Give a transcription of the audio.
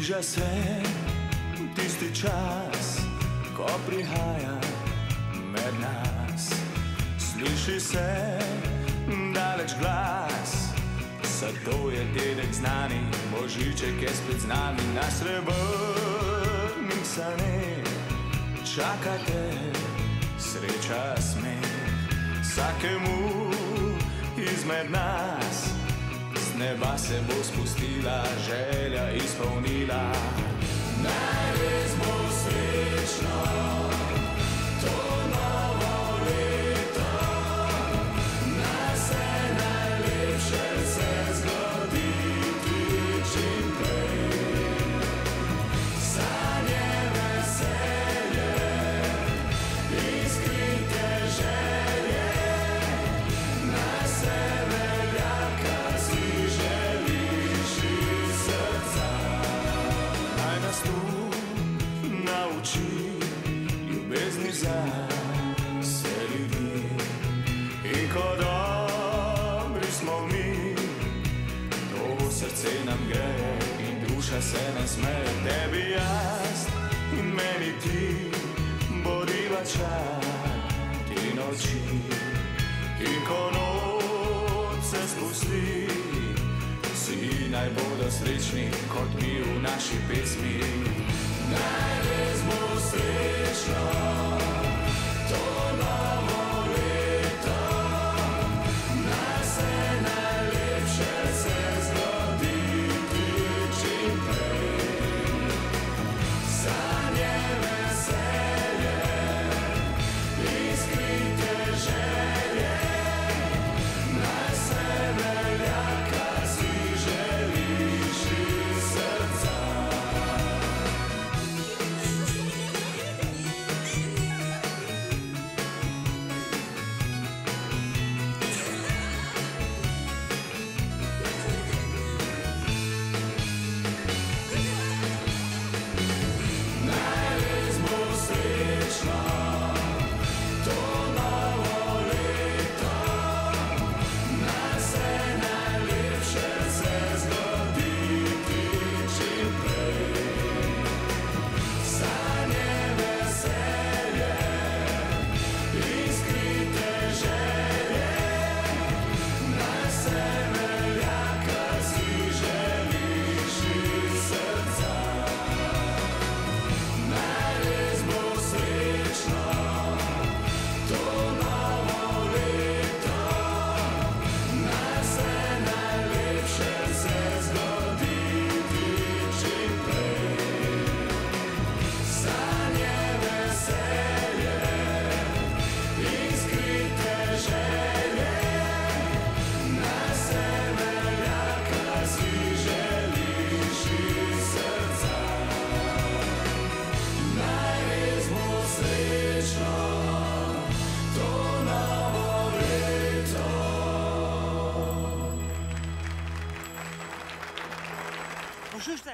Bliža se tisti čas, ko prihaja med nas. Sliši se daleč glas, zato je dedek znani, Božiček je spet z nami. Na srebrnih saneh čakate sreča, smeh. Vsakemu izmed nas z neba se bo spustila, želja izpolnila. Naj res bo srečno to novo leto, naj se najlepše se zgodi čim prej. Sanje, veselje, iskrite želje, naj se velja, kar si želiš iz srca. Naj nas tu nauči ljubezni za vse ljudi. In ko dobri smo mi, to srce nam greje in duša se nam smeje. Tebi jaz in meni ti bodiva čar te noči. In ko noč se spusti, vsi naj bodo srečni kot mi v naši pesmi. Naj res bo srečno to novo leto, naj se najlepše se zgodi čim prej. Sanje, veselje, iskrite želje, naj se velja, kar si želiš iz srca. Naj res bo srečno to novo leto, naj se najlepše se zgodi čim prej. Sanje, veselje, iskrite želje, naj se velja, kar si želiš iz srca. Naj res bo srečno to novo leto, naj se najlepše se zgodi čim prej. Sanje, veselje, iskrite želje, naj se velja, kar si želiš iz srca. Naj res bo srečno to novo leto. Poslušajte,